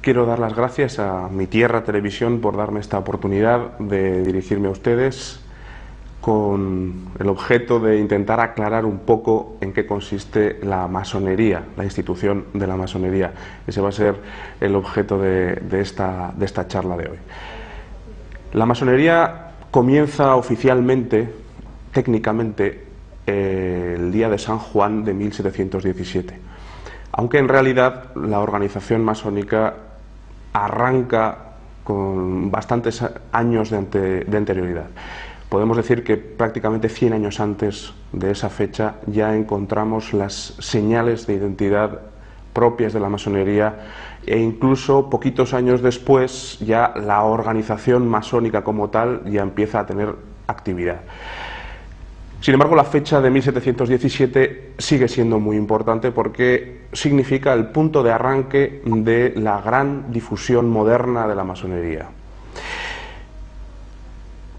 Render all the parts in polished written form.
Quiero dar las gracias a Mi Tierra Televisión por darme esta oportunidad de dirigirme a ustedes con el objeto de intentar aclarar un poco en qué consiste la masonería, la institución de la masonería. Ese va a ser el objeto de esta charla de hoy. La masonería comienza oficialmente, técnicamente, el día de San Juan de 1717, aunque en realidad la organización masónica arranca con bastantes años de anterioridad. Podemos decir que prácticamente 100 años antes de esa fecha ya encontramos las señales de identidad propias de la masonería, e incluso poquitos años después ya la organización masónica como tal ya empieza a tener actividad. Sin embargo, la fecha de 1717 sigue siendo muy importante porque significa el punto de arranque de la gran difusión moderna de la masonería.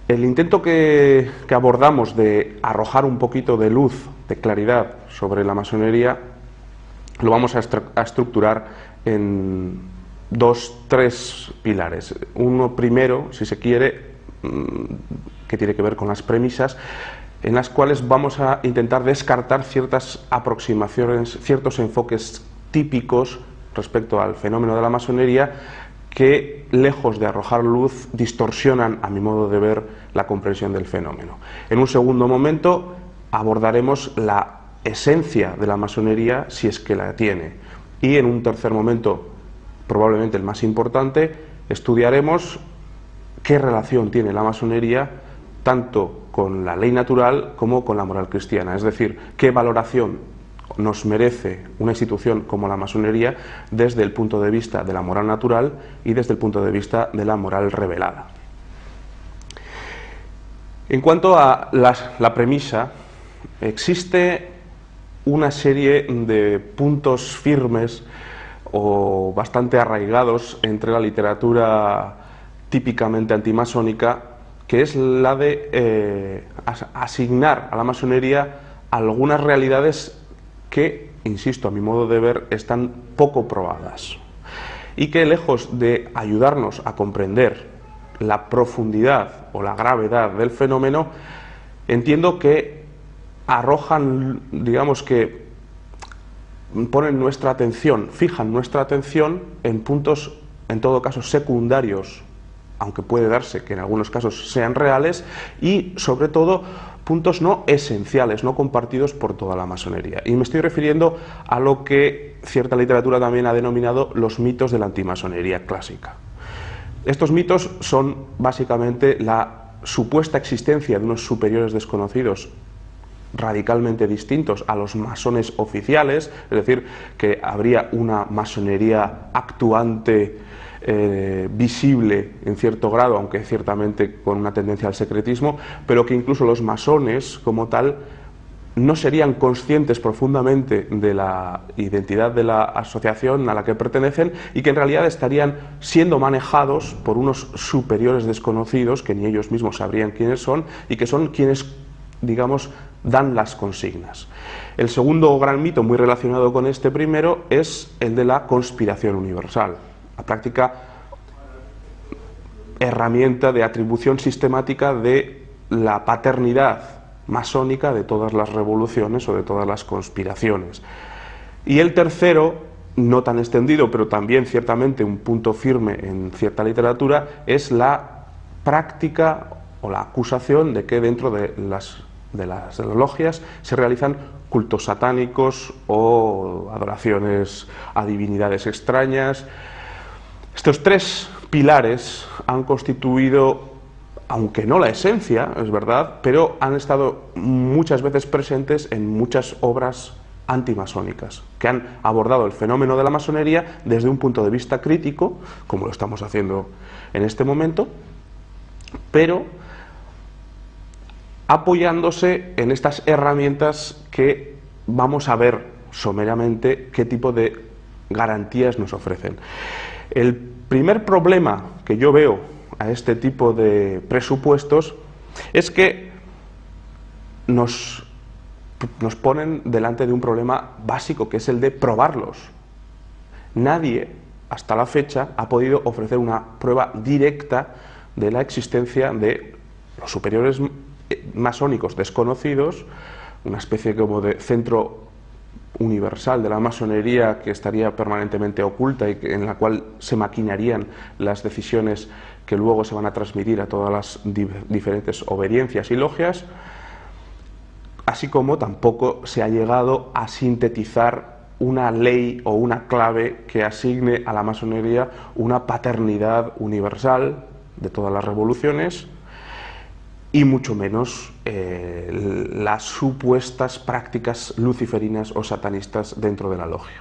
El intento que abordamos de arrojar un poquito de luz, de claridad sobre la masonería, lo vamos a estructurar en tres pilares. Uno primero, si se quiere, que tiene que ver con las premisas, en las cuales vamos a intentar descartar ciertas aproximaciones, ciertos enfoques típicos respecto al fenómeno de la masonería que, lejos de arrojar luz, distorsionan, a mi modo de ver, la comprensión del fenómeno. En un segundo momento abordaremos la esencia de la masonería, si es que la tiene. Y en un tercer momento, probablemente el más importante, estudiaremos qué relación tiene la masonería tanto con la ley natural como con la moral cristiana, es decir, qué valoración nos merece una institución como la masonería desde el punto de vista de la moral natural y desde el punto de vista de la moral revelada. En cuanto a la premisa, existe una serie de puntos firmes o bastante arraigados entre la literatura típicamente antimasónica, que es la de asignar a la masonería algunas realidades que, insisto, a mi modo de ver, están poco probadas y que, lejos de ayudarnos a comprender la profundidad o la gravedad del fenómeno, entiendo que arrojan, digamos que ponen nuestra atención, fijan nuestra atención en puntos, en todo caso, secundarios, aunque puede darse que en algunos casos sean reales, y sobre todo puntos no esenciales, no compartidos por toda la masonería. Y me estoy refiriendo a lo que cierta literatura también ha denominado los mitos de la antimasonería clásica. Estos mitos son básicamente la supuesta existencia de unos superiores desconocidos radicalmente distintos a los masones oficiales, es decir, que habría una masonería actuante, visible en cierto grado, aunque ciertamente con una tendencia al secretismo, pero que incluso los masones como tal no serían conscientes profundamente de la identidad de la asociación a la que pertenecen y que en realidad estarían siendo manejados por unos superiores desconocidos que ni ellos mismos sabrían quiénes son y que son quienes, digamos, dan las consignas. El segundo gran mito, muy relacionado con este primero, es el de la conspiración universal, la práctica herramienta de atribución sistemática de la paternidad masónica de todas las revoluciones o de todas las conspiraciones. Y el tercero, no tan extendido, pero también ciertamente un punto firme en cierta literatura, es la práctica o la acusación de que dentro de las logias se realizan cultos satánicos o adoraciones a divinidades extrañas. Estos tres pilares han constituido, aunque no la esencia, es verdad, pero han estado muchas veces presentes en muchas obras antimasónicas, que han abordado el fenómeno de la masonería desde un punto de vista crítico, como lo estamos haciendo en este momento, pero apoyándose en estas herramientas que vamos a ver someramente qué tipo de garantías nos ofrecen. El primer problema que yo veo a este tipo de presupuestos es que nos ponen delante de un problema básico, que es el de probarlos. Nadie hasta la fecha, ha podido ofrecer una prueba directa de la existencia de los superiores masónicos desconocidos, una especie como de centro universal de la masonería que estaría permanentemente oculta y en la cual se maquinarían las decisiones que luego se van a transmitir a todas las diferentes obediencias y logias, así como tampoco se ha llegado a sintetizar una ley o una clave que asigne a la masonería una paternidad universal de todas las revoluciones, y mucho menos las supuestas prácticas luciferinas o satanistas dentro de la logia.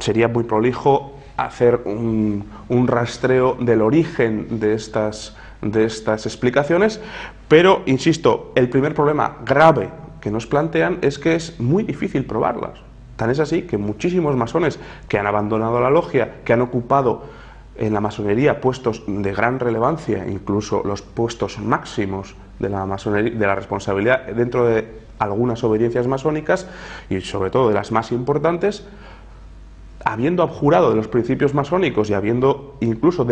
Sería muy prolijo hacer un rastreo del origen de estas explicaciones, pero, insisto, el primer problema grave que nos plantean es que es muy difícil probarlas. Tan es así que muchísimos masones que han abandonado la logia, que han ocupado en la masonería puestos de gran relevancia, incluso los puestos máximos de la masonería, de la responsabilidad dentro de algunas obediencias masónicas y sobre todo de las más importantes, habiendo abjurado de los principios masónicos y habiendo incluso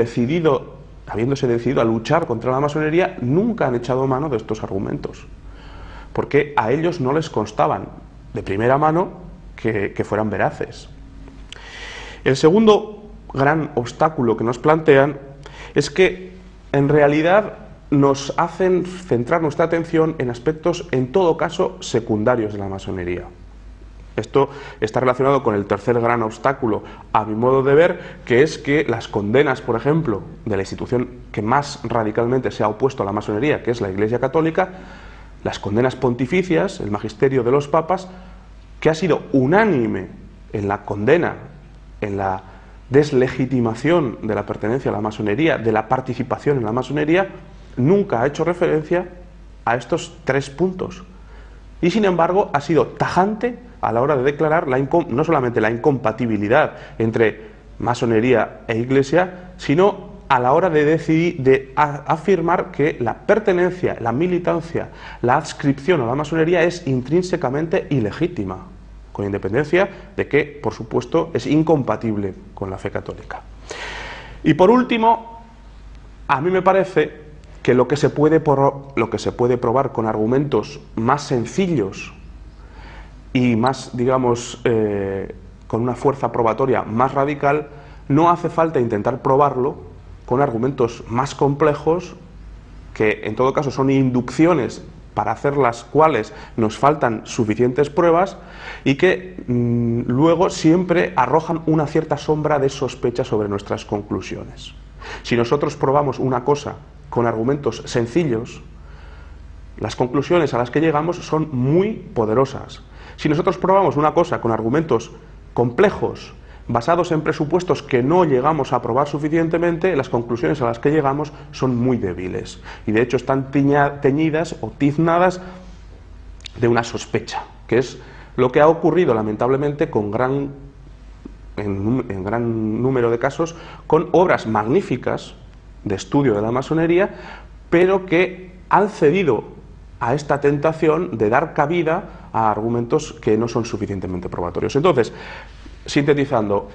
habiéndose decidido a luchar contra la masonería, nunca han echado mano de estos argumentos, porque a ellos no les constaban de primera mano que fueran veraces. El segundo gran obstáculo que nos plantean es que en realidad nos hacen centrar nuestra atención en aspectos en todo caso secundarios de la masonería. Esto está relacionado con el tercer gran obstáculo, a mi modo de ver, que es que las condenas, por ejemplo, de la institución que más radicalmente se ha opuesto a la masonería, que es la Iglesia Católica, las condenas pontificias, el magisterio de los papas, que ha sido unánime en la condena, en la deslegitimación de la pertenencia a la masonería, de la participación en la masonería, nunca ha hecho referencia a estos tres puntos. Y sin embargo ha sido tajante a la hora de declarar no solamente la incompatibilidad entre masonería e iglesia, sino a la hora de decidir, de afirmar que la pertenencia, la militancia, la adscripción a la masonería es intrínsecamente ilegítima, con independencia de que, por supuesto, es incompatible con la fe católica. Y por último, a mí me parece que lo que se puede probar con argumentos más sencillos y más, digamos, con una fuerza probatoria más radical, no hace falta intentar probarlo con argumentos más complejos, que en todo caso son inducciones para hacer las cuales nos faltan suficientes pruebas y que luego siempre arrojan una cierta sombra de sospecha sobre nuestras conclusiones. Si nosotros probamos una cosa con argumentos sencillos, las conclusiones a las que llegamos son muy poderosas. Si nosotros probamos una cosa con argumentos complejos, basados en presupuestos que no llegamos a probar suficientemente, las conclusiones a las que llegamos son muy débiles y de hecho están teñidas o tiznadas de una sospecha, que es lo que ha ocurrido lamentablemente en gran número de casos con obras magníficas de estudio de la masonería, pero que han cedido a esta tentación de dar cabida a argumentos que no son suficientemente probatorios. Entonces, sintetizando,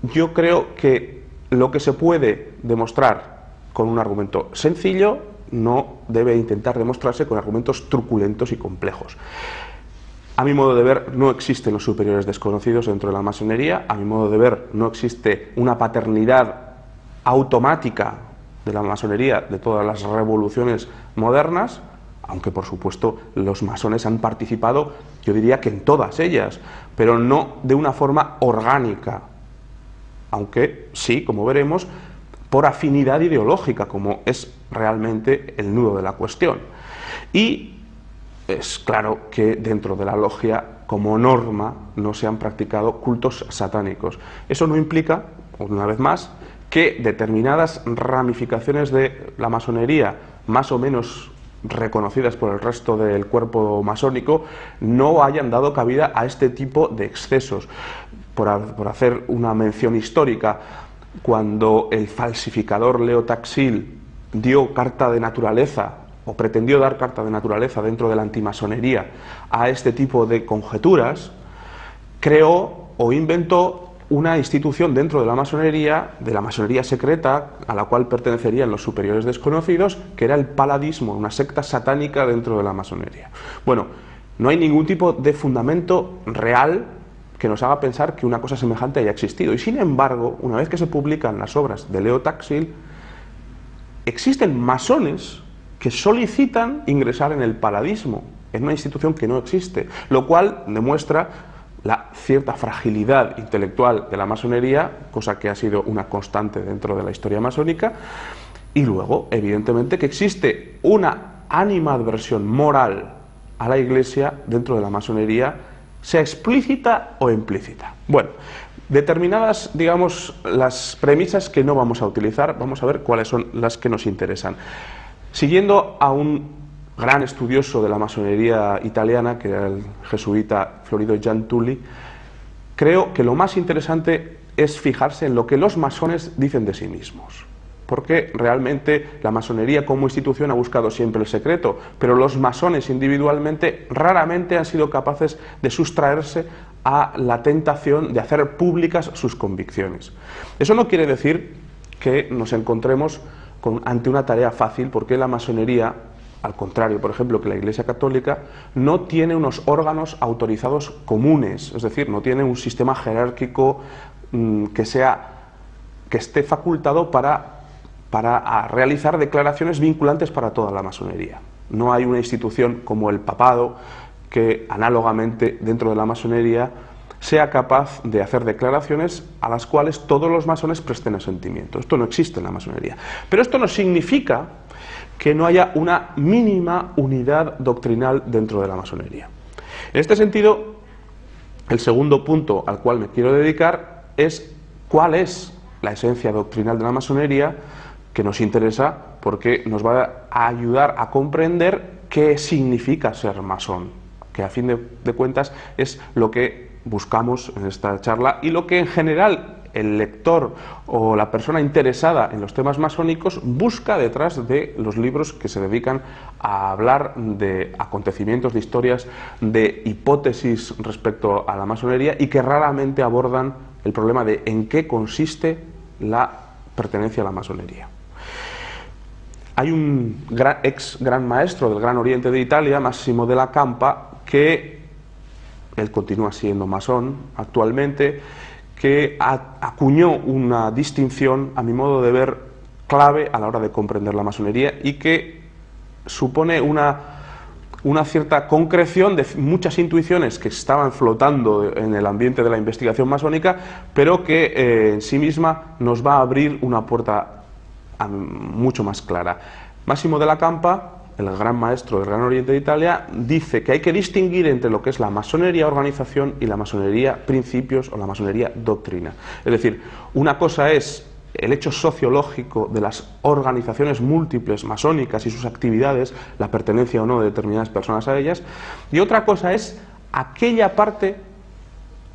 yo creo que lo que se puede demostrar con un argumento sencillo no debe intentar demostrarse con argumentos truculentos y complejos. A mi modo de ver, no existen los superiores desconocidos dentro de la masonería. A mi modo de ver, no existe una paternidad automática de la masonería de todas las revoluciones modernas, aunque por supuesto los masones han participado, yo diría que en todas ellas, pero no de una forma orgánica, aunque sí, como veremos, por afinidad ideológica, como es realmente el nudo de la cuestión. Y es claro que dentro de la logia, como norma, no se han practicado cultos satánicos. Eso no implica, una vez más, que determinadas ramificaciones de la masonería, más o menos reconocidas por el resto del cuerpo masónico, no hayan dado cabida a este tipo de excesos. Por hacer una mención histórica, cuando el falsificador Leo Taxil dio carta de naturaleza, o pretendió dar carta de naturaleza dentro de la antimasonería a este tipo de conjeturas, creó o inventó una institución dentro de la masonería secreta, a la cual pertenecerían los superiores desconocidos, que era el paladismo, una secta satánica dentro de la masonería. Bueno, no hay ningún tipo de fundamento real que nos haga pensar que una cosa semejante haya existido. Y sin embargo, una vez que se publican las obras de Leo Taxil, existen masones que solicitan ingresar en el paladismo, en una institución que no existe, lo cual demuestra la cierta fragilidad intelectual de la masonería, cosa que ha sido una constante dentro de la historia masónica, y luego, evidentemente, que existe una animadversión moral a la Iglesia dentro de la masonería, sea explícita o implícita. Bueno, determinadas, digamos, las premisas que no vamos a utilizar, vamos a ver cuáles son las que nos interesan. Siguiendo a un gran estudioso de la masonería italiana, que era el jesuita Florido Giantulli, creo que lo más interesante es fijarse en lo que los masones dicen de sí mismos. Porque realmente la masonería como institución ha buscado siempre el secreto, pero los masones individualmente raramente han sido capaces de sustraerse a la tentación de hacer públicas sus convicciones. Eso no quiere decir que nos encontremos ante una tarea fácil, porque la masonería, al contrario, por ejemplo, que la Iglesia Católica, no tiene unos órganos autorizados comunes, es decir, no tiene un sistema jerárquico que esté facultado para realizar declaraciones vinculantes para toda la masonería. No hay una institución como el papado que, análogamente dentro de la masonería, sea capaz de hacer declaraciones a las cuales todos los masones presten asentimiento. Esto no existe en la masonería. Pero esto no significa que no haya una mínima unidad doctrinal dentro de la masonería. En este sentido, el segundo punto al cual me quiero dedicar es cuál es la esencia doctrinal de la masonería, que nos interesa porque nos va a ayudar a comprender qué significa ser masón, que a fin de cuentas es lo que buscamos en esta charla y lo que en general el lector o la persona interesada en los temas masónicos busca detrás de los libros que se dedican a hablar de acontecimientos, de historias, de hipótesis respecto a la masonería y que raramente abordan el problema de en qué consiste la pertenencia a la masonería. Hay un ex gran maestro del Gran Oriente de Italia, Massimo della Campa, que él continúa siendo masón actualmente, que acuñó una distinción, a mi modo de ver, clave a la hora de comprender la masonería y que supone una cierta concreción de muchas intuiciones que estaban flotando en el ambiente de la investigación masónica, pero que en sí misma nos va a abrir una puerta mucho más clara. Massimo della Campa, el gran maestro del Gran Oriente de Italia, dice que hay que distinguir entre lo que es la masonería organización y la masonería principios o la masonería doctrina. Es decir, una cosa es el hecho sociológico de las organizaciones múltiples masónicas y sus actividades, la pertenencia o no de determinadas personas a ellas, y otra cosa es aquella parte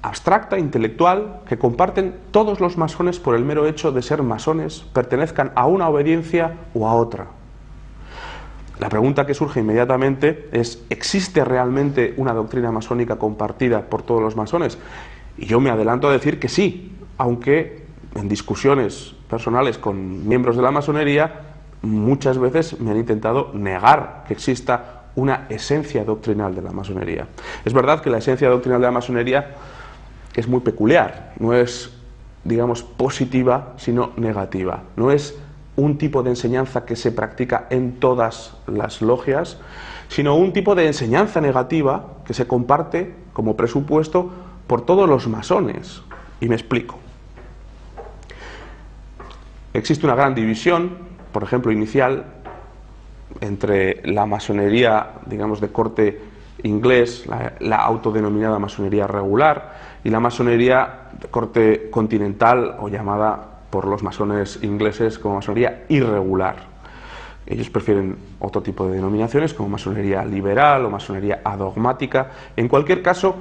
abstracta, intelectual, que comparten todos los masones por el mero hecho de ser masones, pertenezcan a una obediencia o a otra. La pregunta que surge inmediatamente es: ¿existe realmente una doctrina masónica compartida por todos los masones? Y yo me adelanto a decir que sí, aunque en discusiones personales con miembros de la masonería muchas veces me han intentado negar que exista una esencia doctrinal de la masonería. Es verdad que la esencia doctrinal de la masonería es muy peculiar, no es, digamos, positiva, sino negativa. No es un tipo de enseñanza que se practica en todas las logias, sino un tipo de enseñanza negativa que se comparte como presupuesto por todos los masones. Y me explico. Existe una gran división, por ejemplo, inicial, entre la masonería, digamos, de corte inglés, la autodenominada masonería regular, y la masonería de corte continental o llamada por los masones ingleses como masonería irregular. Ellos prefieren otro tipo de denominaciones como masonería liberal o masonería adogmática. En cualquier caso,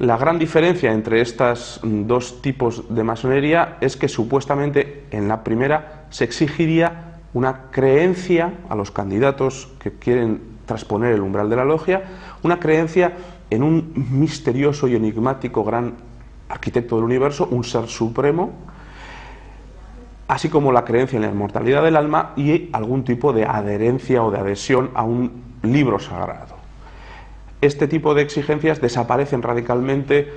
la gran diferencia entre estos dos tipos de masonería es que supuestamente en la primera se exigiría una creencia a los candidatos que quieren trasponer el umbral de la logia, una creencia en un misterioso y enigmático gran arquitecto del universo, un ser supremo, así como la creencia en la inmortalidad del alma y algún tipo de adherencia o de adhesión a un libro sagrado. Este tipo de exigencias desaparecen radicalmente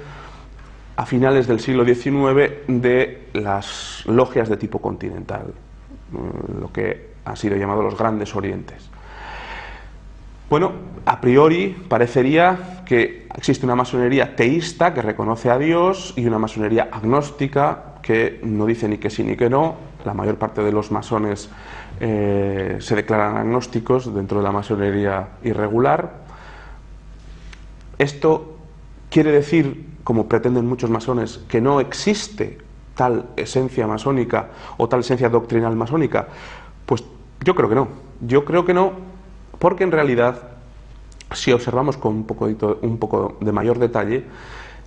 a finales del siglo XIX de las logias de tipo continental, lo que han sido llamados los grandes orientes. Bueno, a priori parecería que existe una masonería teísta que reconoce a Dios y una masonería agnóstica que no dice ni que sí ni que no. La mayor parte de los masones se declaran agnósticos dentro de la masonería irregular. Esto quiere decir, como pretenden muchos masones, que no existe tal esencia masónica o tal esencia doctrinal masónica. Pues yo creo que no. Yo creo que no, porque en realidad, si observamos con un poco de mayor detalle,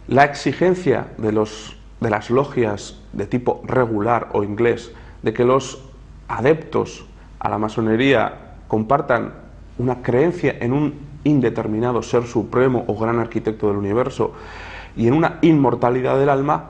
la exigencia de las logias de tipo regular o inglés de que los adeptos a la masonería compartan una creencia en un indeterminado ser supremo o gran arquitecto del universo y en una inmortalidad del alma,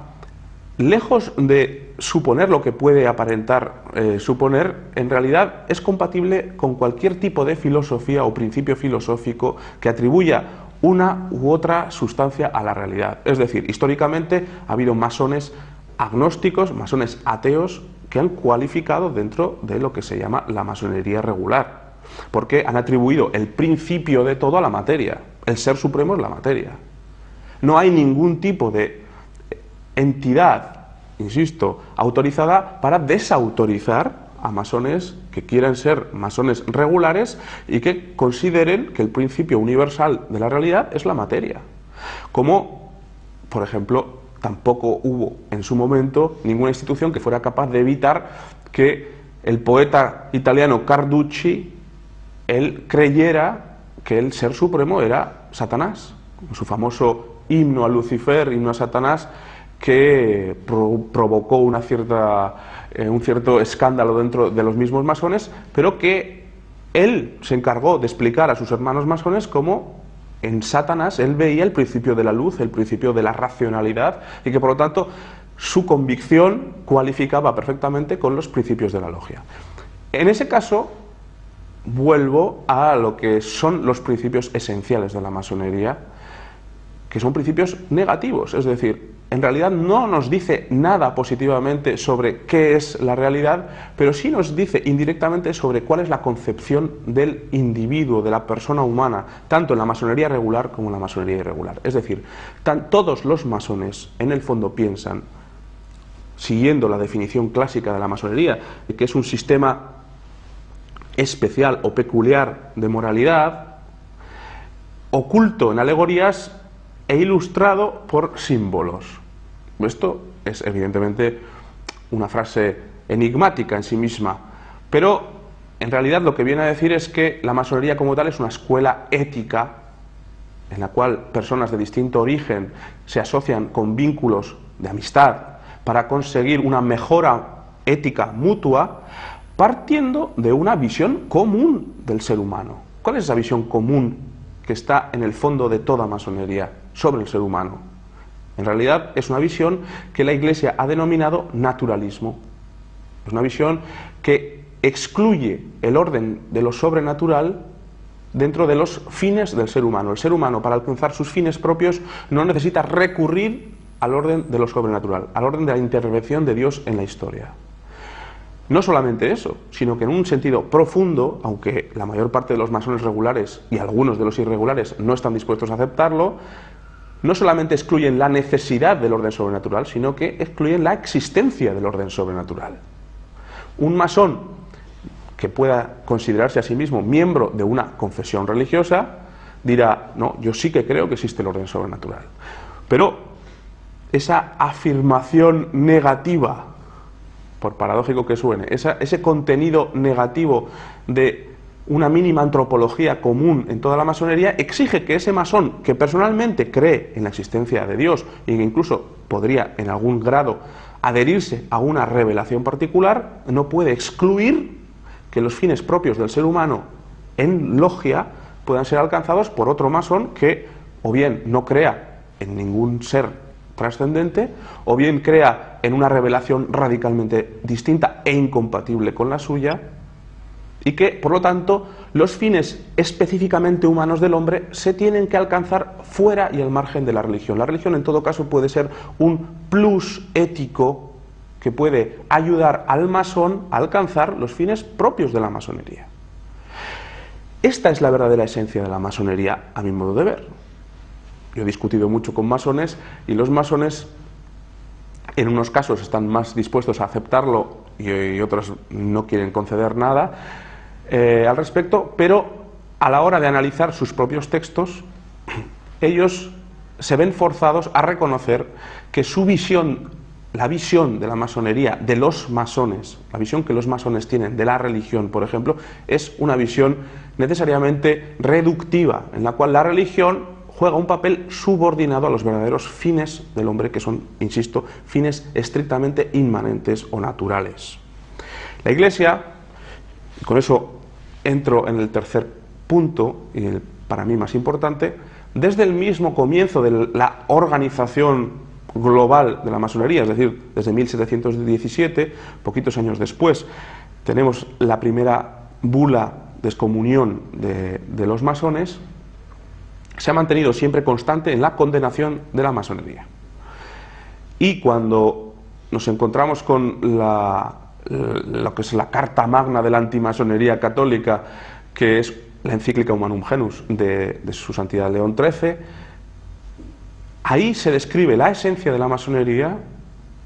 lejos de suponer lo que puede aparentar suponer, en realidad es compatible con cualquier tipo de filosofía o principio filosófico que atribuya una u otra sustancia a la realidad. Es decir, históricamente ha habido masones agnósticos, masones ateos, que han cualificado dentro de lo que se llama la masonería regular, porque han atribuido el principio de todo a la materia. El ser supremo es la materia. No hay ningún tipo de entidad, insisto, autorizada para desautorizar a masones que quieran ser masones regulares y que consideren que el principio universal de la realidad es la materia. Como, por ejemplo, tampoco hubo en su momento ninguna institución que fuera capaz de evitar que el poeta italiano Carducci, él creyera que el ser supremo era Satanás, su famoso himno a Lucifer, himno a Satanás, que provocó un cierto escándalo dentro de los mismos masones, pero que él se encargó de explicar a sus hermanos masones cómo en Satanás él veía el principio de la luz, el principio de la racionalidad, y que por lo tanto su convicción cualificaba perfectamente con los principios de la logia. En ese caso, vuelvo a lo que son los principios esenciales de la masonería, que son principios negativos, es decir, en realidad no nos dice nada positivamente sobre qué es la realidad, pero sí nos dice indirectamente sobre cuál es la concepción del individuo, de la persona humana, tanto en la masonería regular como en la masonería irregular. Es decir, todos los masones en el fondo piensan, siguiendo la definición clásica de la masonería, que es un sistema especial o peculiar de moralidad, oculto en alegorías e ilustrado por símbolos. Esto es evidentemente una frase enigmática en sí misma, pero en realidad lo que viene a decir es que la masonería como tal es una escuela ética en la cual personas de distinto origen se asocian con vínculos de amistad para conseguir una mejora ética mutua, partiendo de una visión común del ser humano. ¿Cuál es esa visión común que está en el fondo de toda masonería sobre el ser humano? En realidad es una visión que la Iglesia ha denominado naturalismo. Es una visión que excluye el orden de lo sobrenatural dentro de los fines del ser humano. El ser humano, para alcanzar sus fines propios, no necesita recurrir al orden de lo sobrenatural, al orden de la intervención de Dios en la historia. No solamente eso, sino que en un sentido profundo, aunque la mayor parte de los masones regulares y algunos de los irregulares no están dispuestos a aceptarlo, no solamente excluyen la necesidad del orden sobrenatural, sino que excluyen la existencia del orden sobrenatural. Un masón que pueda considerarse a sí mismo miembro de una confesión religiosa dirá, no, yo sí que creo que existe el orden sobrenatural. Pero esa afirmación negativa, por paradójico que suene, ese contenido negativo de una mínima antropología común en toda la masonería, exige que ese masón, que personalmente cree en la existencia de Dios y que incluso podría en algún grado adherirse a una revelación particular, no puede excluir que los fines propios del ser humano en logia puedan ser alcanzados por otro masón que o bien no crea en ningún ser trascendente, o bien crea en una revelación radicalmente distinta e incompatible con la suya, y que, por lo tanto, los fines específicamente humanos del hombre se tienen que alcanzar fuera y al margen de la religión. La religión, en todo caso, puede ser un plus ético que puede ayudar al masón a alcanzar los fines propios de la masonería. Esta es la verdadera esencia de la masonería, a mi modo de ver. Yo he discutido mucho con masones, y los masones, en unos casos, están más dispuestos a aceptarlo y otros no quieren conceder nada al respecto, pero a la hora de analizar sus propios textos, ellos se ven forzados a reconocer que su visión, la visión de la masonería, de los masones, la visión que los masones tienen de la religión, por ejemplo, es una visión necesariamente reductiva, en la cual la religión juega un papel subordinado a los verdaderos fines del hombre, que son, insisto, fines estrictamente inmanentes o naturales. La Iglesia, con eso entro en el tercer punto, y el para mí más importante, desde el mismo comienzo de la organización global de la masonería, es decir, desde 1717, poquitos años después, tenemos la primera bula de excomunión de los masones, se ha mantenido siempre constante en la condenación de la masonería. Y cuando nos encontramos con lo que es la Carta Magna de la antimasonería católica, que es la encíclica Humanum Genus de su santidad León XIII, ahí se describe la esencia de la masonería,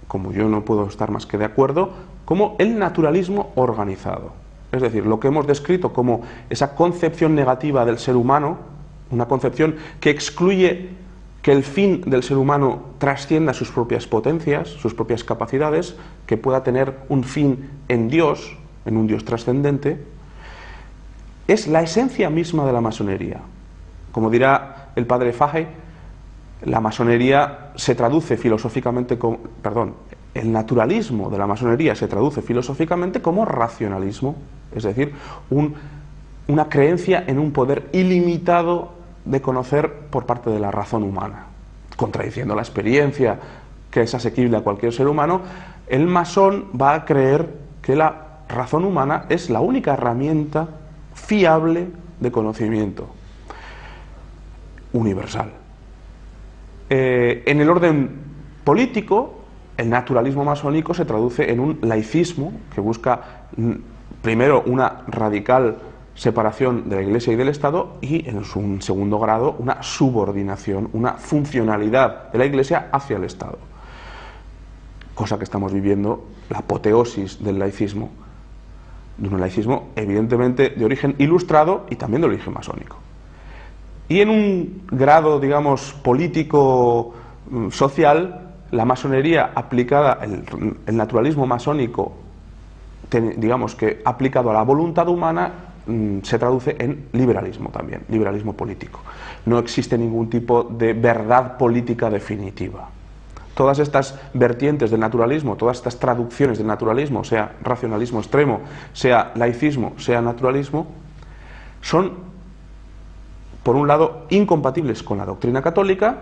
como yo no puedo estar más que de acuerdo, como el naturalismo organizado. Es decir, lo que hemos descrito como esa concepción negativa del ser humano, una concepción que excluye que el fin del ser humano trascienda sus propias potencias, sus propias capacidades, que pueda tener un fin en Dios, en un Dios trascendente, es la esencia misma de la masonería. Como dirá el padre Fahey, la masonería se traduce filosóficamente como, el naturalismo de la masonería se traduce filosóficamente como racionalismo, es decir, una creencia en un poder ilimitado de conocer por parte de la razón humana, contradiciendo la experiencia que es asequible a cualquier ser humano. El masón va a creer que la razón humana es la única herramienta fiable de conocimiento universal. En el orden político, el naturalismo masónico se traduce en un laicismo que busca primero una radical separación de la Iglesia y del Estado, y en un segundo grado una subordinación, una funcionalidad de la Iglesia hacia el Estado, cosa que estamos viviendo, la apoteosis del laicismo, de un laicismo evidentemente de origen ilustrado y también de origen masónico. Y en un grado, digamos, político, social, la masonería aplicada, el naturalismo masónico, digamos que aplicado a la voluntad humana, se traduce en liberalismo también, liberalismo político. No existe ningún tipo de verdad política definitiva. Todas estas vertientes del naturalismo, todas estas traducciones del naturalismo, sea racionalismo extremo, sea laicismo, sea naturalismo, son, por un lado, incompatibles con la doctrina católica,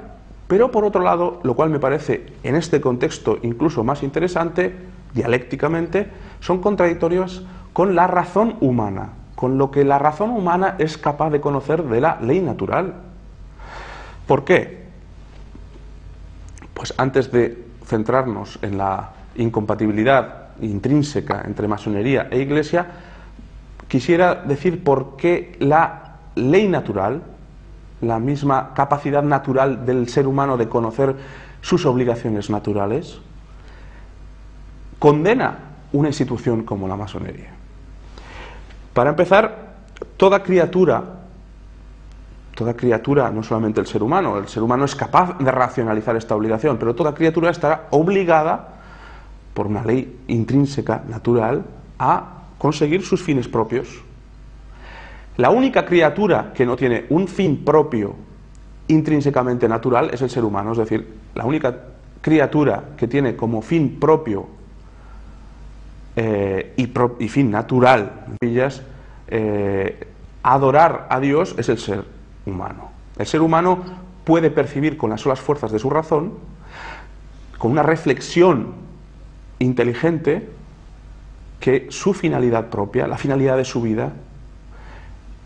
pero por otro lado, lo cual me parece en este contexto incluso más interesante, dialécticamente, son contradictorios con la razón humana, con lo que la razón humana es capaz de conocer de la ley natural. ¿Por qué? Pues antes de centrarnos en la incompatibilidad intrínseca entre masonería e Iglesia, quisiera decir por qué la ley natural, la misma capacidad natural del ser humano de conocer sus obligaciones naturales, condena una institución como la masonería. Para empezar, toda criatura, no solamente el ser humano es capaz de racionalizar esta obligación, pero toda criatura estará obligada, por una ley intrínseca, natural, a conseguir sus fines propios. La única criatura que no tiene un fin propio intrínsecamente natural es el ser humano, es decir, la única criatura que tiene como fin propio y fin natural, adorar a Dios, es el ser humano. El ser humano puede percibir con las solas fuerzas de su razón con una reflexión inteligente, que su finalidad propia, la finalidad de su vida,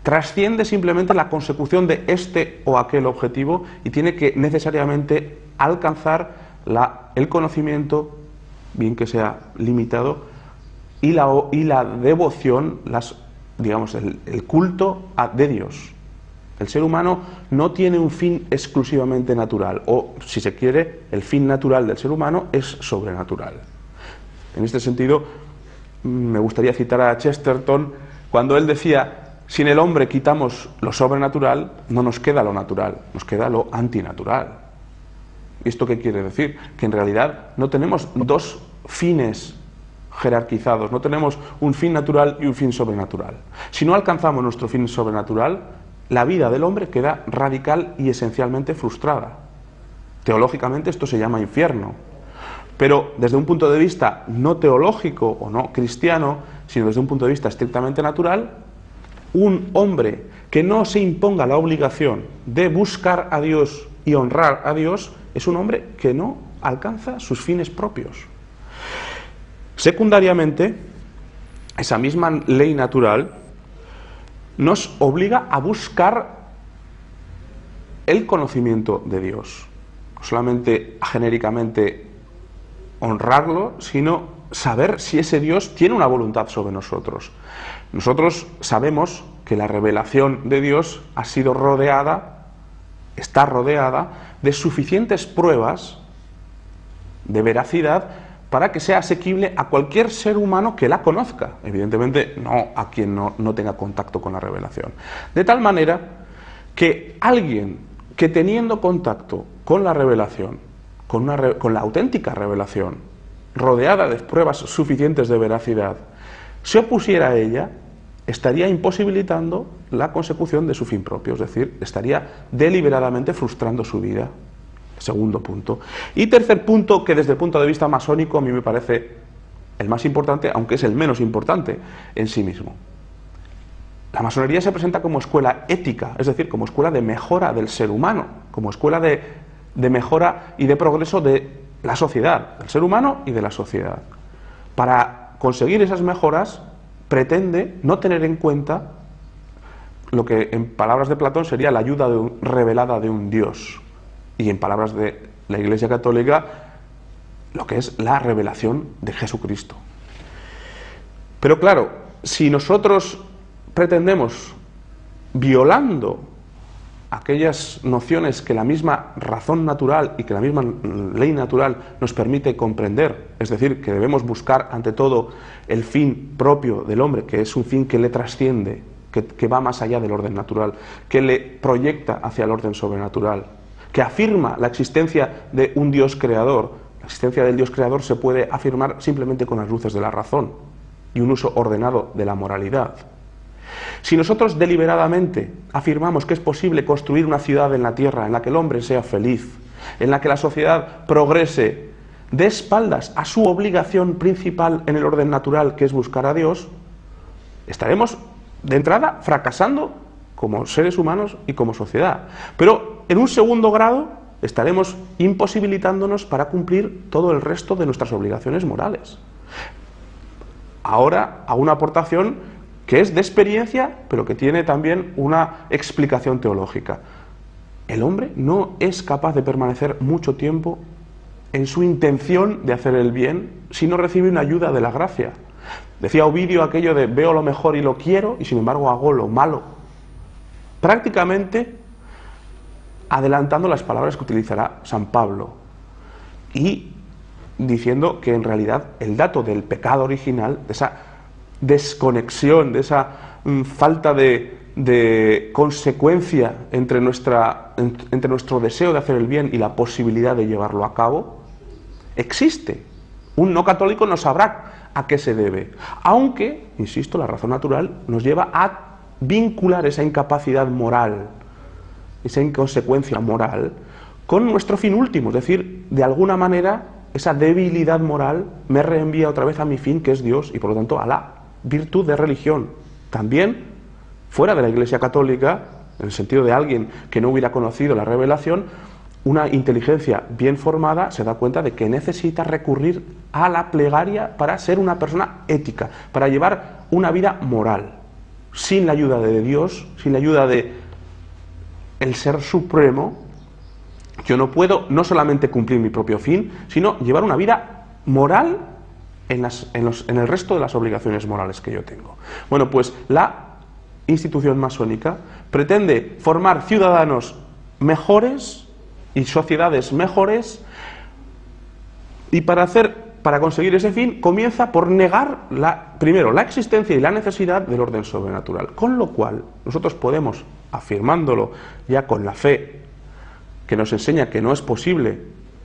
trasciende simplemente la consecución de este o aquel objetivo y tiene que necesariamente alcanzar el conocimiento, bien que sea limitado, y la devoción, digamos, el culto de Dios. El ser humano no tiene un fin exclusivamente natural, o, si se quiere, el fin natural del ser humano es sobrenatural. En este sentido, me gustaría citar a Chesterton cuando él decía: si en el hombre quitamos lo sobrenatural, no nos queda lo natural, nos queda lo antinatural. ¿Y esto qué quiere decir? Que en realidad no tenemos dos fines jerarquizados, no tenemos un fin natural y un fin sobrenatural. Si no alcanzamos nuestro fin sobrenatural, la vida del hombre queda radical y esencialmente frustrada. Teológicamente esto se llama infierno, pero desde un punto de vista no teológico o no cristiano, sino desde un punto de vista estrictamente natural, un hombre que no se imponga la obligación de buscar a Dios y honrar a Dios es un hombre que no alcanza sus fines propios. Secundariamente, esa misma ley natural nos obliga a buscar el conocimiento de Dios. No solamente genéricamente honrarlo, sino saber si ese Dios tiene una voluntad sobre nosotros. Nosotros sabemos que la revelación de Dios está rodeada de suficientes pruebas de veracidad para que sea asequible a cualquier ser humano que la conozca, evidentemente no a quien no tenga contacto con la revelación. De tal manera que alguien que teniendo contacto con la revelación, con la auténtica revelación, rodeada de pruebas suficientes de veracidad, se opusiera a ella, estaría imposibilitando la consecución de su fin propio, es decir, estaría deliberadamente frustrando su vida. Segundo punto. Y tercer punto, que desde el punto de vista masónico a mí me parece el más importante, aunque es el menos importante en sí mismo. La masonería se presenta como escuela ética, es decir, como escuela de mejora del ser humano, como escuela de mejora y de progreso de la sociedad, del ser humano y de la sociedad. Para conseguir esas mejoras pretende no tener en cuenta lo que en palabras de Platón sería la ayuda revelada de un Dios, y en palabras de la Iglesia Católica, lo que es la revelación de Jesucristo. Pero claro, si nosotros pretendemos, violando aquellas nociones que la misma razón natural y que la misma ley natural nos permite comprender, es decir, que debemos buscar ante todo el fin propio del hombre, que es un fin que le trasciende, que va más allá del orden natural, que le proyecta hacia el orden sobrenatural, que afirma la existencia de un Dios creador. La existencia del Dios creador se puede afirmar simplemente con las luces de la razón y un uso ordenado de la moralidad. Si nosotros deliberadamente afirmamos que es posible construir una ciudad en la tierra en la que el hombre sea feliz, en la que la sociedad progrese de espaldas a su obligación principal en el orden natural, que es buscar a Dios, estaremos de entrada fracasando como seres humanos y como sociedad. Pero en un segundo grado estaremos imposibilitándonos para cumplir todo el resto de nuestras obligaciones morales. Ahora hago una aportación que es de experiencia, pero que tiene también una explicación teológica. El hombre no es capaz de permanecer mucho tiempo en su intención de hacer el bien si no recibe una ayuda de la gracia. Decía Ovidio aquello de veo lo mejor y lo quiero y sin embargo hago lo malo. Prácticamente adelantando las palabras que utilizará San Pablo y diciendo que en realidad el dato del pecado original, de esa desconexión, de esa falta de consecuencia entre nuestro deseo de hacer el bien y la posibilidad de llevarlo a cabo, existe. Un no católico no sabrá a qué se debe, aunque, insisto, la razón natural nos lleva a vincular esa incapacidad moral, esa inconsecuencia moral, con nuestro fin último, es decir, de alguna manera esa debilidad moral me reenvía otra vez a mi fin, que es Dios, y por lo tanto a la virtud de religión. También fuera de la Iglesia Católica, en el sentido de alguien que no hubiera conocido la revelación, una inteligencia bien formada se da cuenta de que necesita recurrir a la plegaria para ser una persona ética, para llevar una vida moral. Sin la ayuda de Dios, sin la ayuda de el Ser Supremo, yo no puedo no solamente cumplir mi propio fin, sino llevar una vida moral en el resto de las obligaciones morales que yo tengo. Bueno, pues la institución masónica pretende formar ciudadanos mejores y sociedades mejores, y para conseguir ese fin comienza por negar primero la existencia y la necesidad del orden sobrenatural, con lo cual nosotros podemos, afirmándolo ya con la fe que nos enseña que no es posible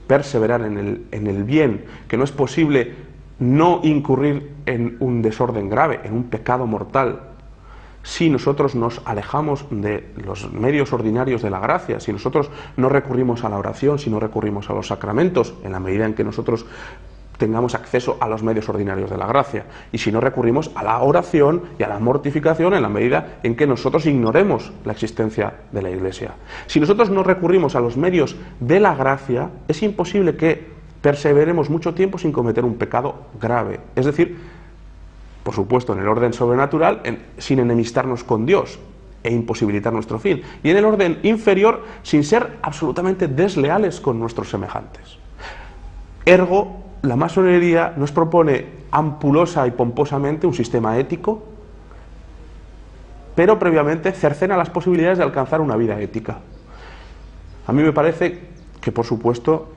perseverar en el bien, que no es posible no incurrir en un desorden grave, en un pecado mortal, si nosotros nos alejamos de los medios ordinarios de la gracia, si nosotros no recurrimos a la oración, si no recurrimos a los sacramentos, en la medida en que nosotros tengamos acceso a los medios ordinarios de la gracia, y si no recurrimos a la oración y a la mortificación en la medida en que nosotros ignoremos la existencia de la Iglesia. Si nosotros no recurrimos a los medios de la gracia, es imposible que perseveremos mucho tiempo sin cometer un pecado grave, es decir, por supuesto, en el orden sobrenatural, sin enemistarnos con Dios e imposibilitar nuestro fin. Y en el orden inferior, sin ser absolutamente desleales con nuestros semejantes. Ergo, la masonería nos propone ampulosa y pomposamente un sistema ético, pero previamente cercena las posibilidades de alcanzar una vida ética. A mí me parece que, por supuesto,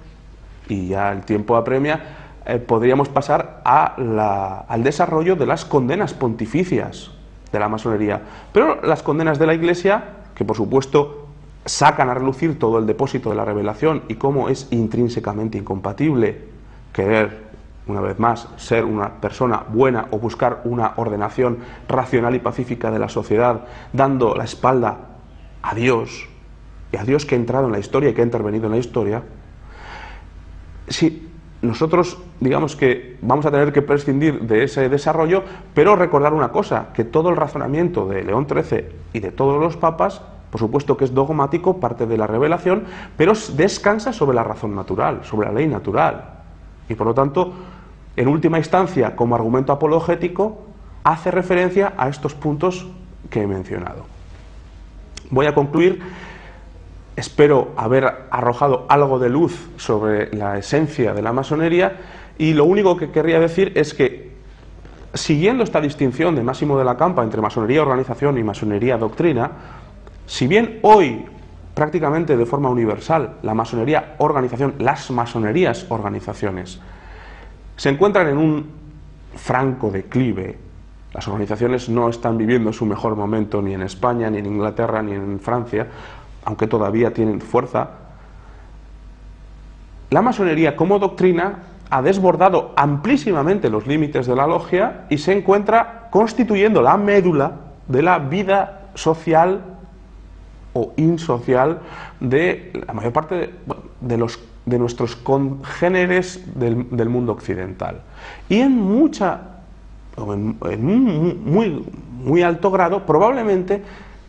y ya el tiempo apremia, podríamos pasar al desarrollo de las condenas pontificias de la masonería. Pero las condenas de la Iglesia, que por supuesto sacan a relucir todo el depósito de la revelación y cómo es intrínsecamente incompatible querer, una vez más, ser una persona buena o buscar una ordenación racional y pacífica de la sociedad, dando la espalda a Dios, y a Dios que ha entrado en la historia y que ha intervenido en la historia. Si nosotros, digamos que vamos a tener que prescindir de ese desarrollo, pero recordar una cosa, que todo el razonamiento de León XIII y de todos los papas, por supuesto que es dogmático, parte de la revelación, pero descansa sobre la razón natural, sobre la ley natural. Y por lo tanto, en última instancia, como argumento apologético, hace referencia a estos puntos que he mencionado. Voy a concluir. Espero haber arrojado algo de luz sobre la esencia de la masonería, y lo único que querría decir es que, siguiendo esta distinción de Máximo de la Campa entre masonería organización y masonería doctrina, si bien hoy prácticamente de forma universal la masonería organización, las masonerías organizaciones, se encuentran en un franco declive, las organizaciones no están viviendo su mejor momento ni en España, ni en Inglaterra, ni en Francia, aunque todavía tienen fuerza, la masonería como doctrina ha desbordado amplísimamente los límites de la logia y se encuentra constituyendo la médula de la vida social o insocial de la mayor parte de nuestros congéneres del mundo occidental. Y en muy alto grado, probablemente,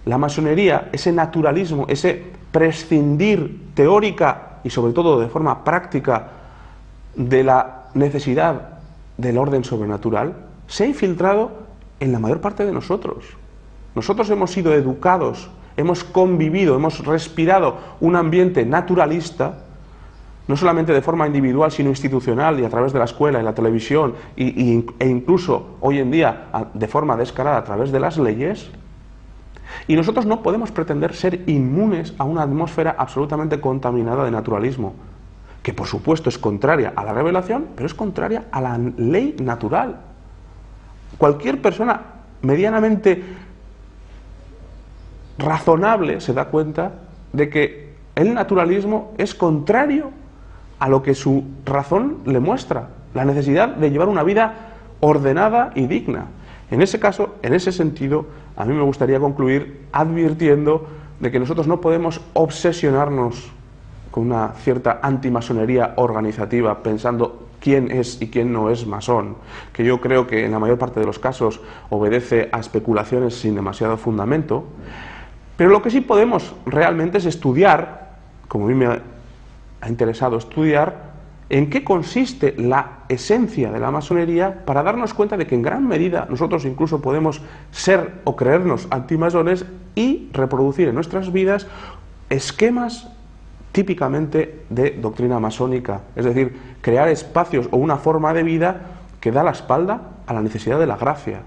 la masonería, ese naturalismo, ese prescindir teórica y sobre todo de forma práctica de la necesidad del orden sobrenatural, se ha infiltrado en la mayor parte de nosotros. Nosotros hemos sido educados, hemos convivido, hemos respirado un ambiente naturalista, no solamente de forma individual, sino institucional y a través de la escuela y la televisión e incluso hoy en día de forma descarada a través de las leyes. Y nosotros no podemos pretender ser inmunes a una atmósfera absolutamente contaminada de naturalismo, que por supuesto es contraria a la revelación, pero es contraria a la ley natural. Cualquier persona medianamente razonable se da cuenta de que el naturalismo es contrario a lo que su razón le muestra, la necesidad de llevar una vida ordenada y digna. En ese caso, en ese sentido, a mí me gustaría concluir advirtiendo de que nosotros no podemos obsesionarnos con una cierta antimasonería organizativa pensando quién es y quién no es masón, que yo creo que en la mayor parte de los casos obedece a especulaciones sin demasiado fundamento, pero lo que sí podemos realmente es estudiar, como a mí ha interesado estudiar en qué consiste la esencia de la masonería para darnos cuenta de que en gran medida nosotros incluso podemos ser o creernos antimasones y reproducir en nuestras vidas esquemas típicamente de doctrina masónica, es decir, crear espacios o una forma de vida que da la espalda a la necesidad de la gracia.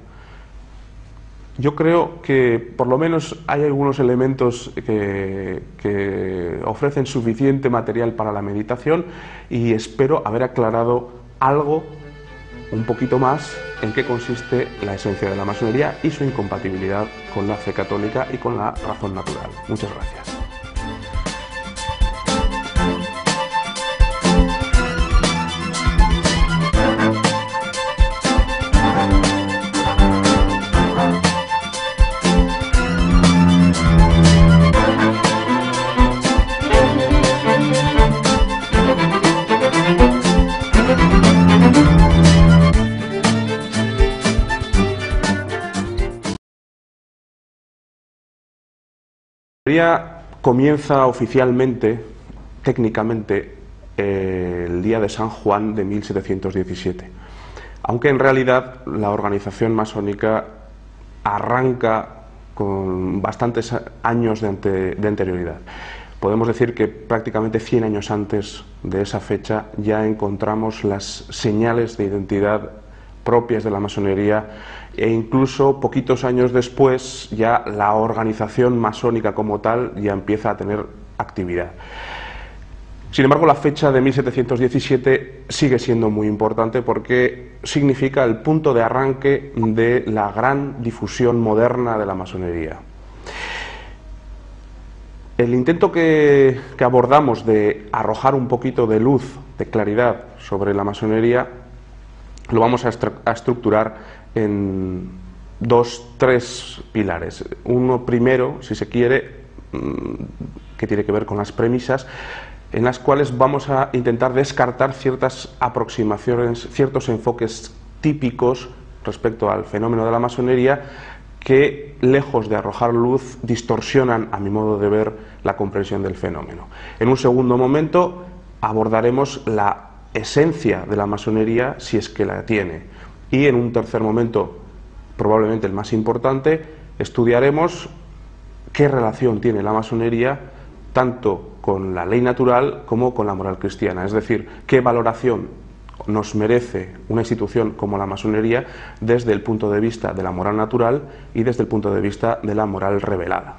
Yo creo que por lo menos hay algunos elementos que ofrecen suficiente material para la meditación y espero haber aclarado algo, un poquito más, en qué consiste la esencia de la masonería y su incompatibilidad con la fe católica y con la razón natural. Muchas gracias. La masonería comienza oficialmente, técnicamente, el día de San Juan de 1717, aunque en realidad la organización masónica arranca con bastantes años de anterioridad. Podemos decir que prácticamente 100 años antes de esa fecha ya encontramos las señales de identidad propias de la masonería e incluso poquitos años después ya la organización masónica como tal ya empieza a tener actividad. Sin embargo, la fecha de 1717 sigue siendo muy importante porque significa el punto de arranque de la gran difusión moderna de la masonería. El intento que abordamos de arrojar un poquito de luz, de claridad sobre la masonería, lo vamos a estructurar en tres pilares. Uno primero, si se quiere, que tiene que ver con las premisas, en las cuales vamos a intentar descartar ciertas aproximaciones, ciertos enfoques típicos respecto al fenómeno de la masonería que, lejos de arrojar luz, distorsionan, a mi modo de ver, la comprensión del fenómeno. En un segundo momento abordaremos la esencia de la masonería, si es que la tiene, y en un tercer momento, probablemente el más importante, estudiaremos qué relación tiene la masonería tanto con la ley natural como con la moral cristiana, es decir, qué valoración nos merece una institución como la masonería desde el punto de vista de la moral natural y desde el punto de vista de la moral revelada.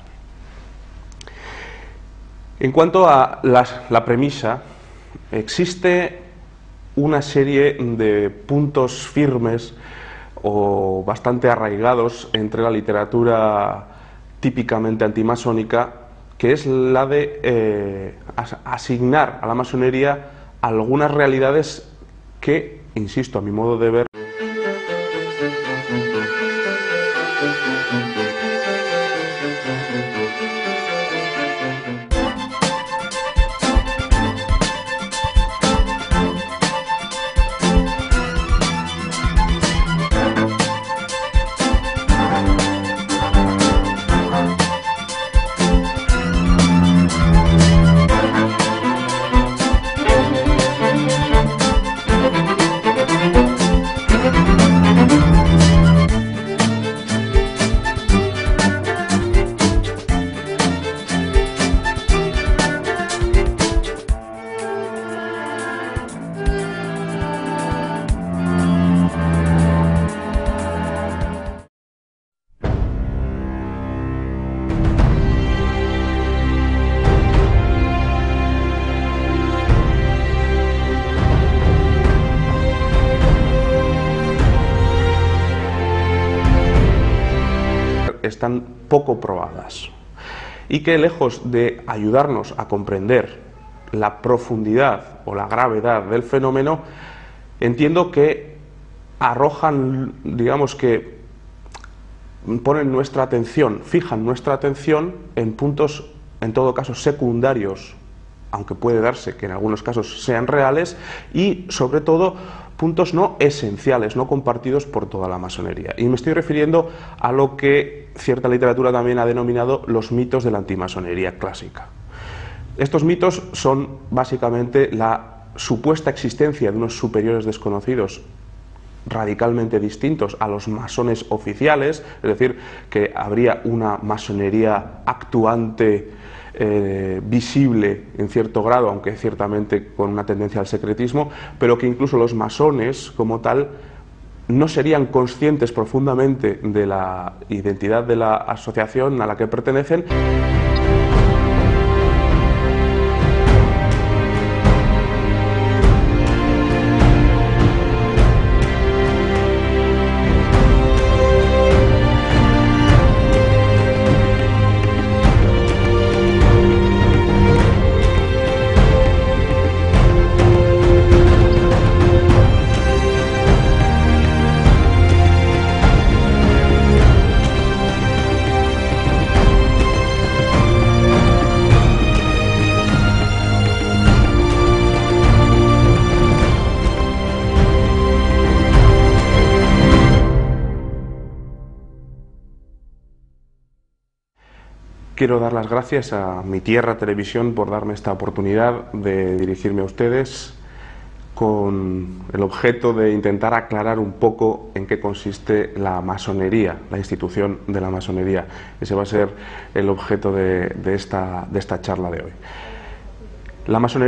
En cuanto a la premisa, existe una serie de puntos firmes o bastante arraigados entre la literatura típicamente antimasónica, que es la de asignar a la masonería algunas realidades que, insisto, a mi modo de ver, están poco probadas y que, lejos de ayudarnos a comprender la profundidad o la gravedad del fenómeno, entiendo que arrojan, digamos que ponen nuestra atención, fijan nuestra atención en puntos, en todo caso secundarios, aunque puede darse que en algunos casos sean reales, y sobre todo puntos no esenciales, no compartidos por toda la masonería. Y me estoy refiriendo a lo que cierta literatura también ha denominado los mitos de la antimasonería clásica. Estos mitos son básicamente la supuesta existencia de unos superiores desconocidos radicalmente distintos a los masones oficiales, es decir, que habría una masonería actuante, visible en cierto grado, aunque ciertamente con una tendencia al secretismo, pero que incluso los masones como tal no serían conscientes profundamente de la identidad de la asociación a la que pertenecen. Quiero dar las gracias a Mi Tierra Televisión por darme esta oportunidad de dirigirme a ustedes con el objeto de intentar aclarar un poco en qué consiste la masonería, la institución de la masonería. Ese va a ser el objeto de esta charla de hoy. La masonería